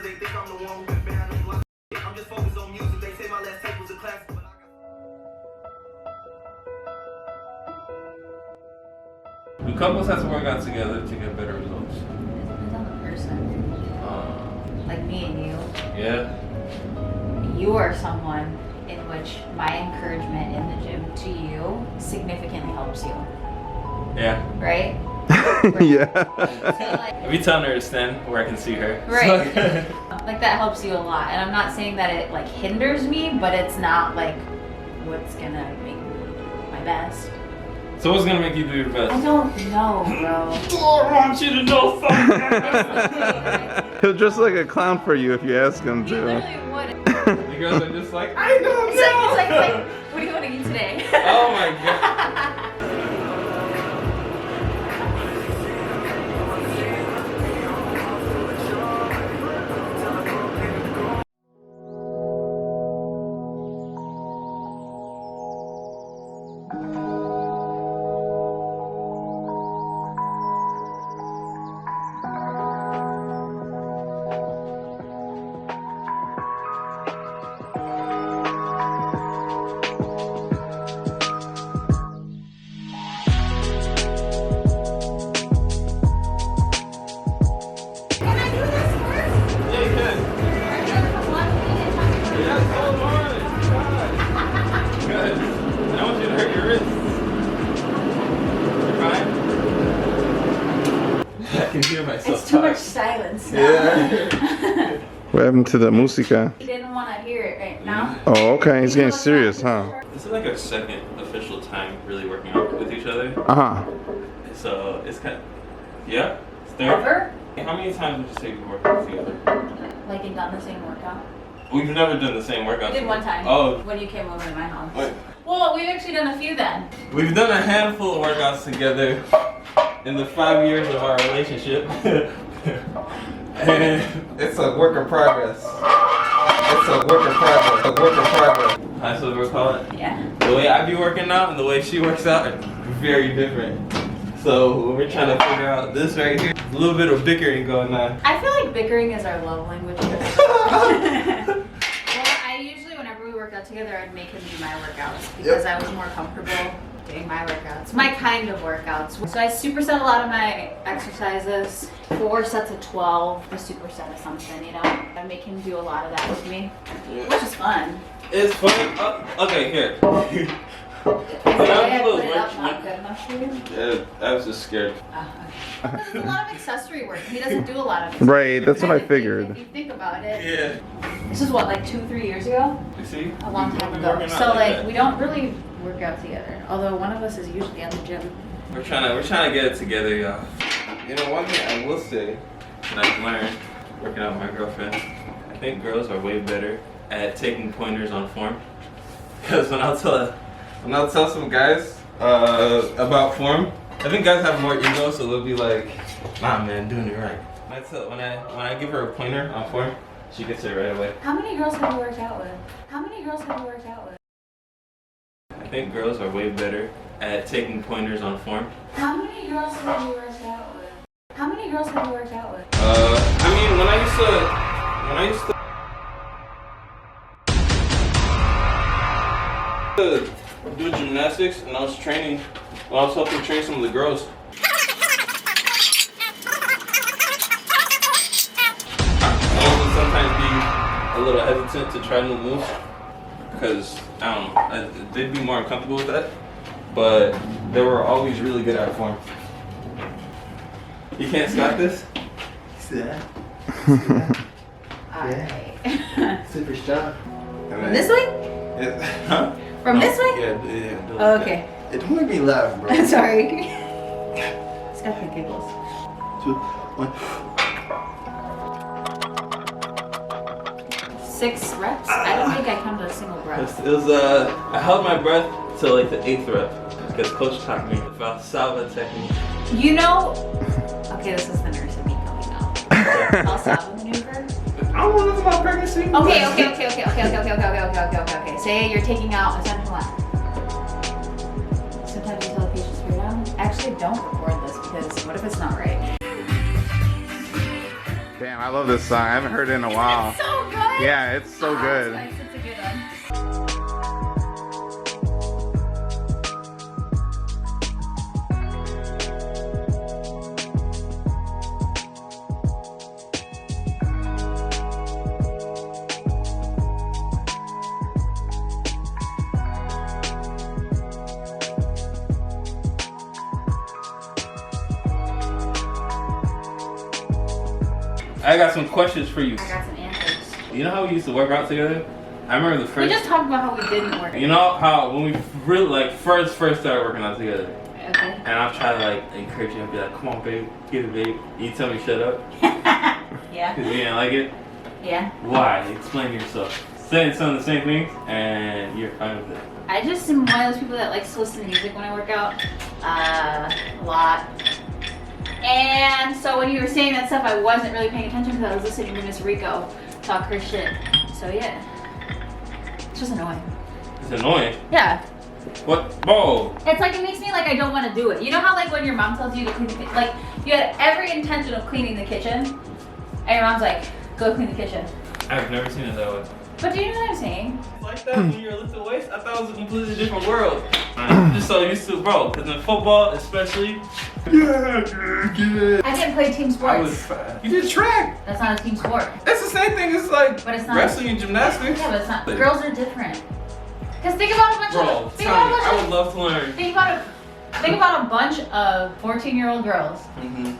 they think I'm the one who been banned. I'm just focused on music. They say my last tape was a classic, but Do couples have to work out together to get better results? It depends on the person. Like me and you. Yeah. You are someone in which my encouragement in the gym to you significantly helps you. Yeah. Right? Yeah. So like, Every time I understand where I can see her. right. Like that helps you a lot. And I'm not saying that it like hinders me, but it's not like what's gonna make me my best. So what's gonna make you do your best? I don't know, bro. Oh, I want you to know something. He'll dress like a clown for you if you ask him You to. literally wouldn't. The girls are just like, I don't It's know. like, what do you want to eat today? Oh my god. It's too much silence now. Yeah. What happened to the música? He didn't want to hear it right now. Oh, okay. He's getting serious, huh? This is like our second official time really working out with each other. Uh-huh. So it's kind of, yeah. It's third. Ever? How many times would you say we worked out together? Like and done the same workout? We've never done the same workout. We did one time. Oh. When you came over to my house. Wait. Well, we've actually done a few then. We've done a handful of workouts together in the 5 years of our relationship. And it's a work in progress. It's a work in progress. A work in progress. That's what we'll call it. Yeah. The way I be working out and the way she works out are very different. So we're trying to figure out this right here. A little bit of bickering going on. I feel like bickering is our love language. Well, I usually, whenever we work out together, I'd make him do my workouts because I was more comfortable doing my workouts. My kind of workouts. So I superset a lot of my exercises. 4 sets of 12, a superset of something, you know? I make him do a lot of that with me, which is fun. It's fun. Okay, here. Is the way I put it up not good enough for you? Yeah, I was just scared. Oh, okay. There's a lot of accessory work. He doesn't do a lot of Right, that's what I If figured. you think about it. Yeah. This is what, like 2-3 years ago? You see? A long time We've been ago. working out So like that. we don't really work out together. Although one of us is usually at the gym. We're trying to get it together, y'all. You know, one thing I will say that I've learned working out with my girlfriend, I think girls are way better at taking pointers on form. Because when I'll tell some guys about form, I think guys have more ego, so they'll be like, nah man, doing it right. When I give her a pointer on form, she gets it right away. How many girls have you worked out with? How many girls have you worked out with? I think girls are way better at taking pointers on form. How many girls have you worked out with? How many girls have you worked out with? I mean, when I used to do gymnastics and I was helping train some of the girls. I would sometimes be a little hesitant to try new moves because I don't know, they'd be more uncomfortable with that, but they were always really good at form. You can't stop this? yeah. Alright. Super strong. From this way? Huh? From this way? Yeah. Oh, okay. It don't make me laugh, bro. I'm sorry. It's got the giggles. 2, 1. 6 reps? I don't think I counted a single breath. It was I held my breath till like the 8th rep because coach taught me the Valsalva technique. You know, okay, this is the nurse in me coming out. Valsalva maneuver? I don't know nothing about pregnancy. Okay. Say you're taking out a central line. Sometimes you tell the patients to go down. Actually, don't record this because what if it's not right? Damn, I love this song. I haven't heard it in a while. It's so good. Yeah, it's so good. It's nice. It's a good one. I got some questions for you. I got some answers. You know how we used to work out together? I remember the We first. just talked about how we didn't work. You know how when we really like first started working out together, Okay. and I'll try to like encourage you and be like, "Come on, babe, get it, babe." You tell me shut up Yeah. because you didn't like it. Yeah. Why? Explain yourself. Saying some of the same things, and you're fine with it. I just am one of those people that likes to listen to music when I work out. A lot. And so when you were saying that stuff, I wasn't really paying attention because I was listening to Miss Rico talk her shit. So yeah. It's just annoying. It's annoying. Yeah. What? Whoa. It's like it makes me like I don't want to do it. You know how like when your mom tells you to clean the kitchen, like you had every intention of cleaning the kitchen, and your mom's like, go clean the kitchen. I've never seen it that way. But do you know what I'm saying? Like that when you're a little waist, I thought it was a completely different world. I'm just so used to, bro. Because in football, especially, I didn't play team I was sports. fat. You did track. That's not a team sport. That's the same thing as like But it's not. wrestling and gymnastics. Yeah, but it's not. Girls are different. Because think about a bunch Bro, of. Think tell about me, a bunch I of. would love to learn. Think about a bunch of 14-year-old girls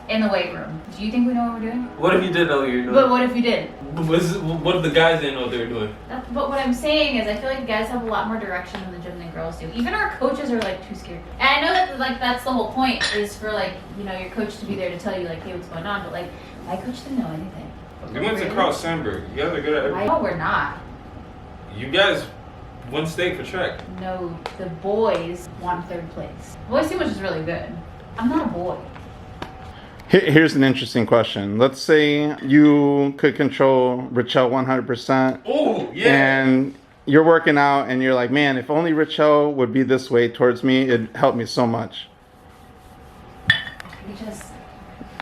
in the weight room. Do you think we know what we're doing? What if you did know what you were doing? But what if you did? What if the guys didn't know what they were doing? But what I'm saying is I feel like guys have a lot more direction in the gym than girls do. Even our coaches are like too scared. And I know that like that's the whole point is for like, you know, your coach to be there to tell you like, hey, what's going on. But like, my coach didn't know anything. You went to Carl Sandburg. You guys are good at I everything. know we're not. You guys won state for track. No, the boys won 3rd place. Boys team was just really good. I'm not a boy. Here's an interesting question. Let's say you could control Ritchel 100%. Oh, yeah. And you're working out and you're like, man, if only Ritchel would be this way towards me, it'd help me so much. We just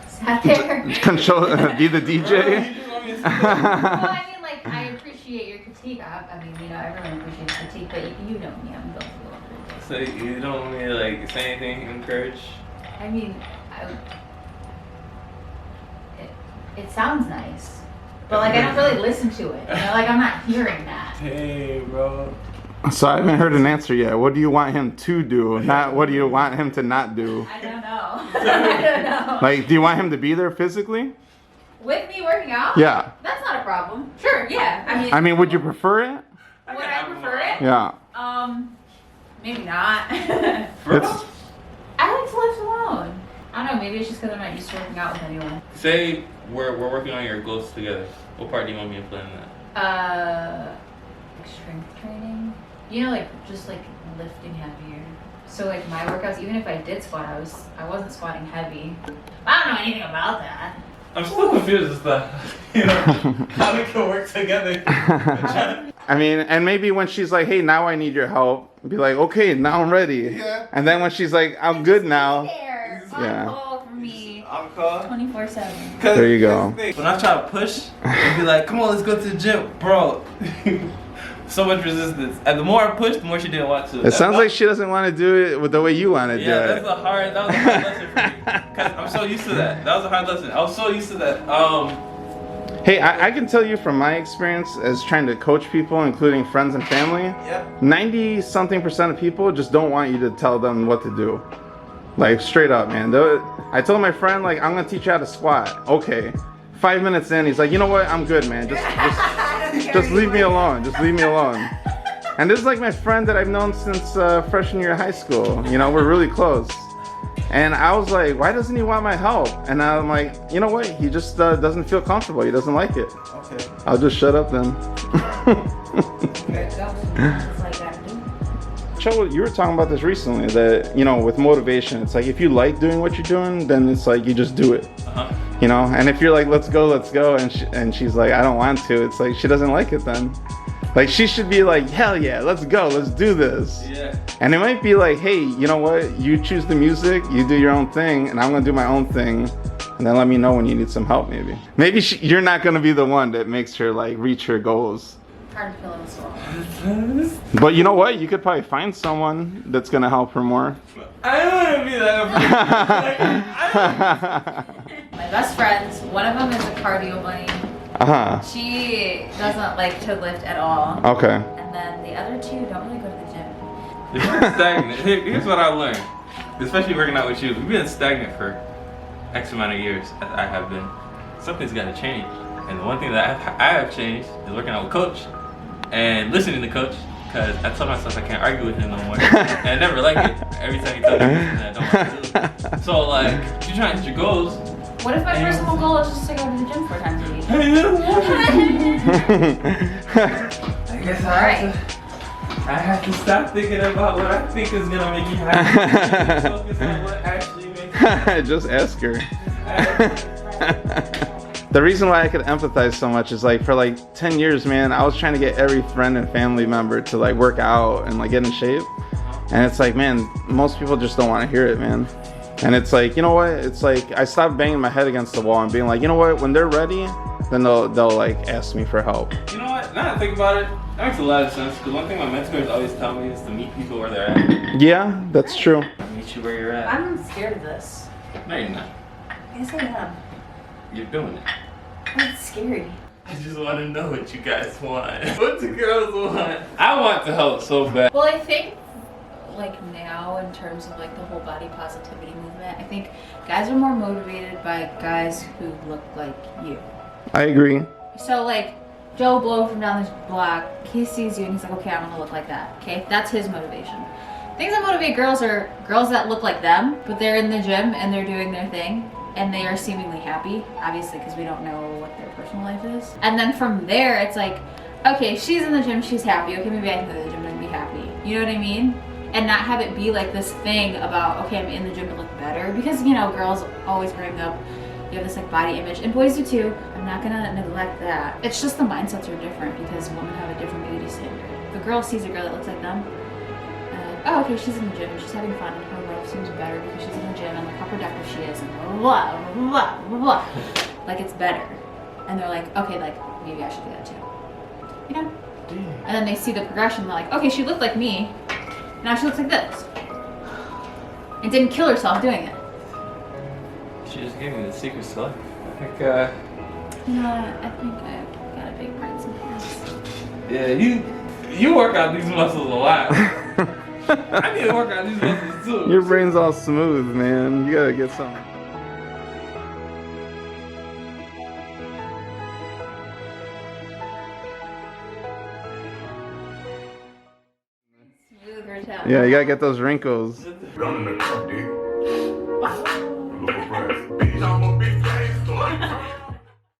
sat there. Control, be the DJ. Well, I mean, like, I appreciate your critique. I mean, you know, everyone appreciates critique, but you know me, I'm going to So you don't want me to like say anything, encourage? I mean, it sounds nice, but like I don't really listen to it. You know, like I'm not hearing that. Hey, bro. So I haven't heard an answer yet. What do you want him to do? Not what do you want him to not do? I don't know. I don't know. Like, do you want him to be there physically? With me working out? Yeah. That's not a problem. Sure, yeah. I mean, would you prefer it? Would I prefer it? Yeah. Maybe not. It's, I like to live alone. I don't know, maybe it's just because I'm not used to working out with anyone. Say we're working on your goals together. What part do you want me to play in that? Like strength training. You know, like just like lifting heavier. So like my workouts, even if I did squat, I wasn't squatting heavy. I don't know anything about that. I'm still confused as to how we can work together. I mean, and maybe when she's like, hey, now I need your help, be like, okay, now I'm ready. Yeah. And then when she's like, I'm good now. There, Yeah. on call for me, I'm called. 24/7. There you go. When I try to push and be like, come on, let's go to the gym, bro. So much resistance. And the more I pushed, the more she didn't want to. It sounds like she doesn't want to do it with the way you want to do Yeah, it. that was a hard lesson for me. Because I'm so used to that. That was a hard lesson. I was so used to that. Hey, I can tell you from my experience as trying to coach people, including friends and family, Yeah. 90-something% of people just don't want you to tell them what to do. Like, straight up, man. I told my friend, like, I'm going to teach you how to squat. Okay. 5 minutes in, he's like, you know what? I'm good, man. Just leave me alone. Just leave me alone. And this is like my friend that I've known since freshman year of high school. You know, we're really close. And I was like, why doesn't he want my help? And I'm like, you know what? He just doesn't feel comfortable. He doesn't like it. Okay. I'll just shut up then. There it goes. It's like that. Cho, you were talking about this recently that, you know, with motivation, it's like if you like doing what you're doing, then it's like you just do it. Uh-huh. You know, and if you're like, let's go, and she's like, I don't want to, it's like she doesn't like it then. Like she should be like, hell yeah, let's go, let's do this. Yeah. And it might be like, hey, you know what? You choose the music, you do your own thing, and I'm gonna do my own thing. And then let me know when you need some help, maybe. Maybe you're not gonna be the one that makes her like reach her goals. Hard to fill in this role. But you know what? You could probably find someone that's gonna help her more. I don't want to be that person. My best friends, one of them is a cardio bunny. She doesn't like to lift at all. Okay. And then the other two don't really go to the gym. If you're stagnant, here's what I learned. Especially working out with you. We've been stagnant for X amount of years, as I have been. Something's got to change. And the one thing that I have changed is working out with Coach and listening to Coach. Because I told myself I can't argue with him no more. And I never like it. Every time he tells me something that I don't want to do. So like, if you're trying to hit your goals. What if my personal goal is just to go to the gym 4 times a week? I guess I have to stop thinking about what I think is gonna make you happy. Focus on what actually makes you happy. Just ask her. The reason why I could empathize so much is like for like 10 years, man, I was trying to get every friend and family member to like work out and like get in shape. And it's like, man, most people just don't want to hear it, man. And it's like, you know what? It's like I stopped banging my head against the wall and being like, you know what? When they're ready, then they'll like ask me for help. You know what? Now that I think about it, that makes a lot of sense. Because one thing my mentors always tell me is to meet people where they're at. Yeah, that's true. Meet you where you're at. I'm scared of this. No, you're not. Yes, I am. You're doing it. It's scary. I just want to know what you guys want. What the girls want? I want to help so bad. Well, I think like now in terms of like the whole body positivity movement, I think guys are more motivated by guys who look like you. I agree. So like Joe Blow from down this block, he sees you and he's like, okay, I want to look like that. Okay, that's his motivation. Things that motivate girls are girls that look like them, but they're in the gym and they're doing their thing. And they are seemingly happy, obviously, because we don't know what their personal life is. And then from there, it's like, okay, she's in the gym, she's happy. Okay, maybe I can go to the gym and be happy. You know what I mean? And not have it be like this thing about, okay, I'm in the gym to look better. Because, you know, girls always bring up, you have this like body image, and boys do too. I'm not gonna neglect that. It's just the mindsets are different because women have a different beauty standard. If a girl sees a girl that looks like them, oh, okay, she's in the gym and she's having fun and her life seems better because she's in the gym and look how productive she is and blah, blah, blah, blah. Like it's better. And they're like, okay, like maybe I should do that too. You know? And then they see the progression, they're like, okay, she looked like me, now she looks like this. And didn't kill herself doing it. She just gave me the secrets to life. I think, You know what? I think I've got a big brain sometimes. yeah, you work out these muscles a lot. I need to work out these muscles too. Your brain's all smooth, man. You gotta get some. Smooth Ritchel. Yeah, you gotta get those wrinkles. Run in the cup, dude.